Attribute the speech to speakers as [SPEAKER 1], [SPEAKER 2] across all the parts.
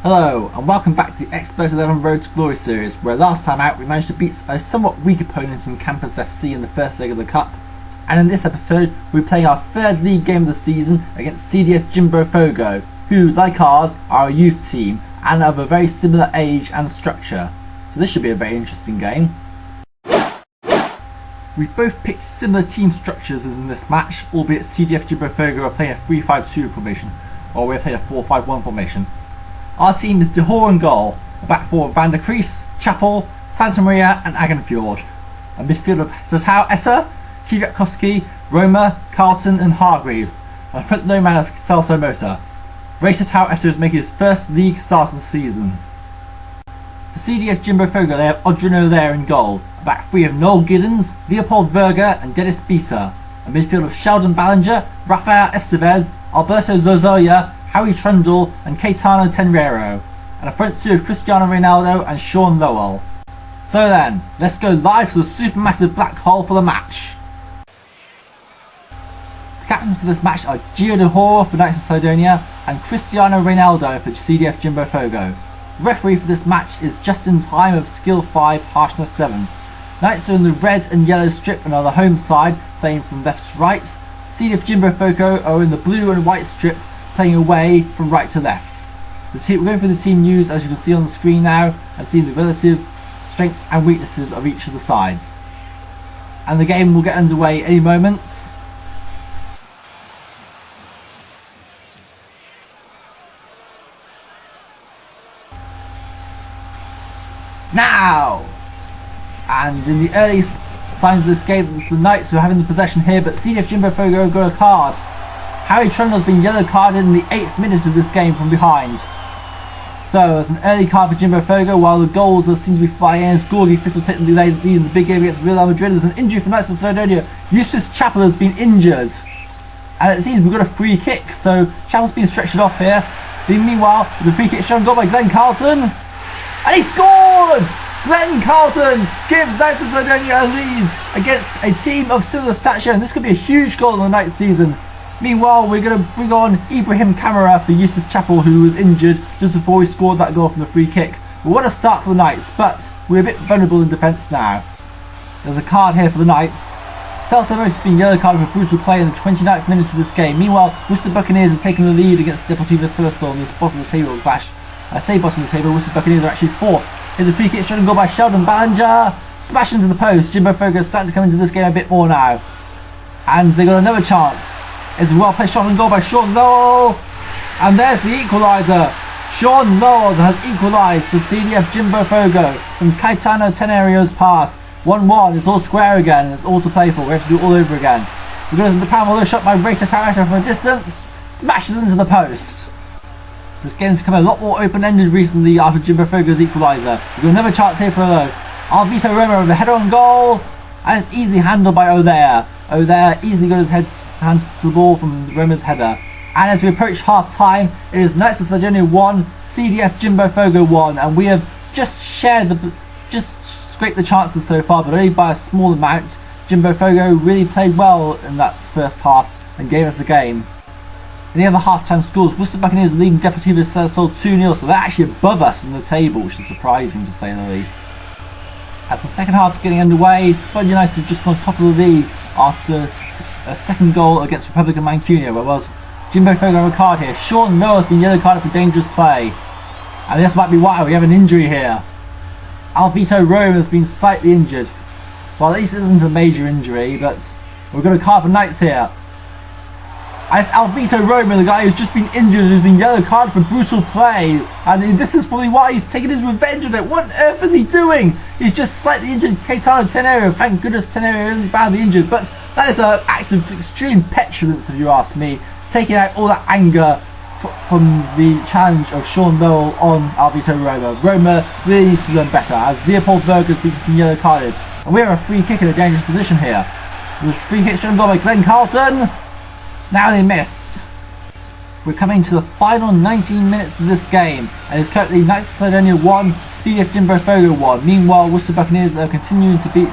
[SPEAKER 1] Hello and welcome back to the Xpert 11 Road to Glory series, where last time out we managed to beat a somewhat weak opponent in Campus FC in the first leg of the Cup, and in this episode we're playing our third league game of the season against CDF Jimbofogo, who, like ours, are a youth team and of a very similar age and structure, so this should be a very interesting game. We've both picked similar team structures in this match, albeit CDF Jimbofogo are playing a 3-5-2 formation, while we're playing a 4-5-1 formation. Our team is Dihor in goal, a back four of Kruis, Chapple, Santa Maria and Agenfjord. A midfield of Tataw Eta, Kwiatkowski, Roma, Carlton and Hargreaves, and a front low man of Celso Mota. Ray Tataw Eta is making his first league start of the season. For CDF Jimbofogo they have Odrino there in goal, a back three of Noel Giddens, Leopold Verga and Dennis Beta, a midfield of Sheldon Ballinger, Rafael Estevez, Alberto Zozoya, Harry Trundle and Caetano Tenreiro, and a front two of Cristiano Ronaldo and Sean Lowell. So then, let's go live to the supermassive black hole for the match. The captains for this match are Geo Dihor for Knights of Cydonia and Cristiano Ronaldo for CDF Jimbofogo. The referee for this match is Justin Time of Skill 5, Harshness 7. Knights are in the red and yellow strip and on the home side, playing from left to right. CDF Jimbofogo are in the blue and white strip, playing away from right to left. We're going through the team news as you can see on the screen now, and seeing the relative strengths and weaknesses of each of the sides. And the game will get underway any moment. Now! And in the early signs of this game, it's the Knights who are having the possession here, but CDF Jimbofogo got a card. Harry Trundle's been yellow carded in the 8th minute of this game from behind. So it's an early card for Jimbofogo, while the goals seem to be flying in as Gordy Thistle taking the lead in the big game against Real Madrid. There's an injury for Knights of Cydonia. Eustace Chapple has been injured. And it seems we've got a free kick, so Chapple's been stretched off here. Meanwhile, there's a free kick shown goal by Glenn Carlton. And he scored! Glenn Carlton gives Knights of Cydonia a lead against a team of similar stature, and this could be a huge goal in the Knights season. Meanwhile, we're going to bring on Ibrahim Qamara for Eustace Chapple, who was injured just before we scored that goal from the free kick. We want to start for the Knights, but we're a bit vulnerable in defence now. There's a card here for the Knights. Celso Mota has been yellow carded for brutal play in the 29th minute of this game. Meanwhile, Worcester Buccaneers have taken the lead against Deportivo Celso in this bottom of the table clash. I say bottom of the table, Worcester Buccaneers are actually fourth. Here's a free kick straight goal by Sheldon Ballinger. Smash into the post. Jimbofogo is starting to come into this game a bit more now. And they got another chance. It's a well placed shot and goal by Sean Lowell. And there's the equaliser. Sean Lowell has equalised for CDF Jimbofogo from Caetano Tenreiro's pass. 1-1, it's all square again, it's all to play for, we have to do it all over again. We go to the Pamela shot by Ray Tataw Eta from a distance, smashes into the post. This game's become a lot more open-ended recently after Jimbofogo's equaliser. We've got another chance here for Alvito Roma with a header on goal, and it's easily handled by O'Dea. O'Dea easily got his hands to the ball from Roma's header. And as we approach half time, it is Knights of Cydonia 1, CDF Jimbofogo 1, and we have just scraped the chances so far, but only by a small amount. Jimbofogo really played well in that first half and gave us the game. In the other half-time scores, Worcester Buccaneers leading Deportivo Celso 2-0, so they're actually above us in the table, which is surprising to say the least. As the second half is getting underway, Spud United have just gone top of the league after a second goal against Republican Mancunia, where was Jimbofogo have a card here. Sean Noah has been yellow carded for dangerous play. And this might be why we have an injury here. Alvito Roma has been slightly injured. Well, at least it isn't a major injury, but we've got a card for Knights here. And it's Alvito Roma, the guy who's just been injured, who's been yellow carded for brutal play. And this is probably why he's taking his revenge on it. What on earth is he doing? He's just slightly injured Caetano Tenreiro. Thank goodness Tenreiro isn't badly injured. But that is an act of extreme petulance, if you ask me. Taking out all that anger from the challenge of Sean Lowell on Alvito Roma. Roma really needs to learn better, as Leopold Verga has been yellow carded. And we have a free kick in a dangerous position here. There's a free kick straight goal by Glenn Carlton. Now they missed. We're coming to the final 19 minutes of this game, and it's currently Knights of Cydonia 1, CDF Jimbofogo 1. Meanwhile, Worcester Buccaneers are continuing to beat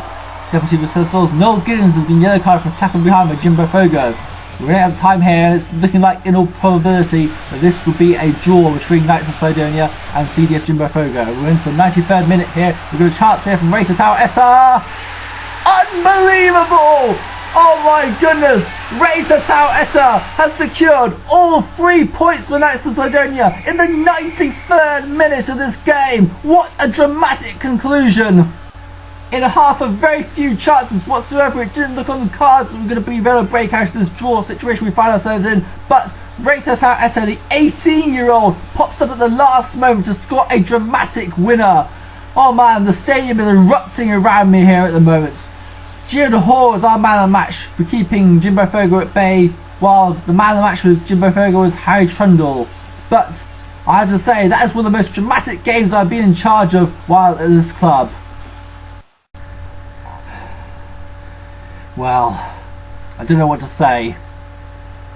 [SPEAKER 1] Deportivo Celso's. Noel Giddens has been yellow carded for a tackle behind by Jimbofogo. We're running out of time here, and it's looking like, in all probability, that this will be a draw between Knights of Cydonia and CDF Jimbofogo. We're into the 93rd minute here. We've got a chance here from Ray Tataw Eta. Unbelievable! Oh my goodness! Ray Tataw Eta has secured all 3 points for Knights of Cydonia in the 93rd minute of this game. What a dramatic conclusion! In a half of very few chances whatsoever, it didn't look on the cards that we're going to be able to break out of this draw situation we find ourselves in, but Ray Tataw Eta, the 18-year-old, pops up at the last moment to score a dramatic winner. Oh man, the stadium is erupting around me here at the moment. Geo Dihor is our man of the match for keeping Jimbofogo at bay, while the man of the match was Jimbofogo was Harry Trundle. But I have to say, that is one of the most dramatic games I've been in charge of while at this club. Well, I don't know what to say,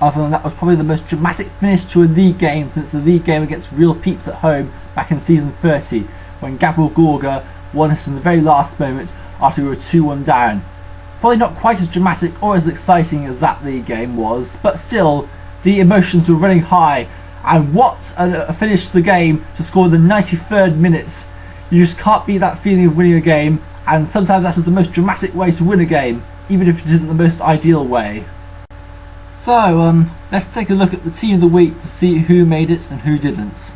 [SPEAKER 1] other than that was probably the most dramatic finish to a league game since the league game against Real Peeps at home back in season 30, when Gabriel Gorga won us in the very last moment after we were 2-1 down. Probably not quite as dramatic or as exciting as that league game was, but still, the emotions were running high, and what a finish to the game to score in the 93rd minute. You just can't beat that feeling of winning a game, and sometimes that is the most dramatic way to win a game, even if it isn't the most ideal way. So, let's take a look at the team of the week to see who made it and who didn't.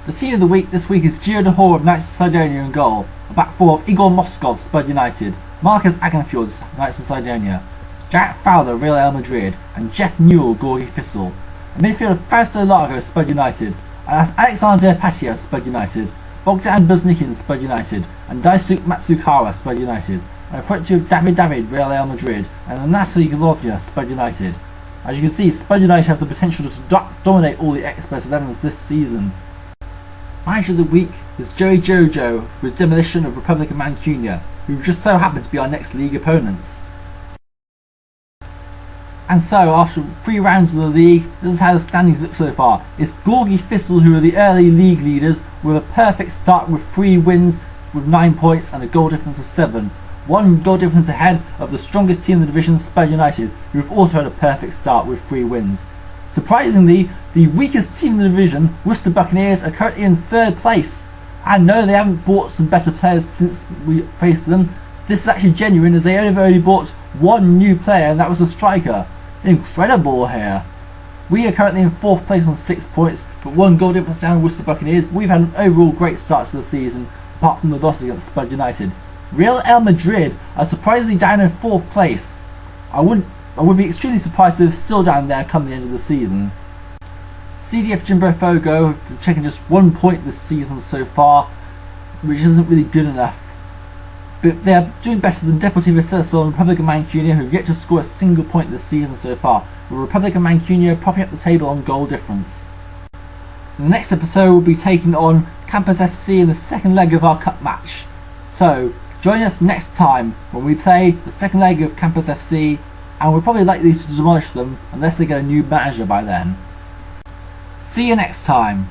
[SPEAKER 1] The team of the week this week is Geo Dihor of Knights of Cydonia in goal, a back four of Igor Moskov, Spud United, Marcus Agenfjord, Knights of Cydonia, Jarrett Fowler, Real Madrid, and Jeff Newell, Gorgie Thistle, a midfield of Fausto Largo, Spud United, and Alexander Patia, Spud United, Bogdan Buznikin, Spud United, and Daisuke Matsukara, Spud United, and a front two of David, Real Madrid, and Natalie Golovnia, Spud United. As you can see, Spud United have the potential to dominate all the Xpert 11s this season. Manager of the week is Joey Jojo for his demolition of Republic of Mancunia, who just so happen to be our next league opponents. And so, after 3 rounds of the league, this is how the standings look so far. It's Gorgie Thistle who are the early league leaders with a perfect start with 3 wins with 9 points and a goal difference of 7. 1 goal difference ahead of the strongest team in the division, Spud United, who have also had a perfect start with 3 wins. Surprisingly, the weakest team in the division, Worcester Buccaneers, are currently in 3rd place. And no, they haven't bought some better players since we faced them. This is actually genuine, as they only bought 1 new player, and that was a striker. Incredible here. We are currently in 4th place on 6 points, but 1 goal difference down on Worcester Buccaneers. But we've had an overall great start to the season, apart from the loss against Spud United. Real Madrid are surprisingly down in 4th place. I would be extremely surprised if they're still down there come the end of the season. CDF Jimbofogo have taken just 1 point this season so far, which isn't really good enough. But they are doing better than Deportivo Celso and Republic of Mancunia, who have yet to score a single point this season so far, with Republic of Mancunia propping up the table on goal difference. In the next episode we'll be taking on Campus FC in the 2nd leg of our cup match. So, join us next time when we play the 2nd leg of Campus FC, and we're probably likely to demolish them unless they get a new manager by then. See you next time.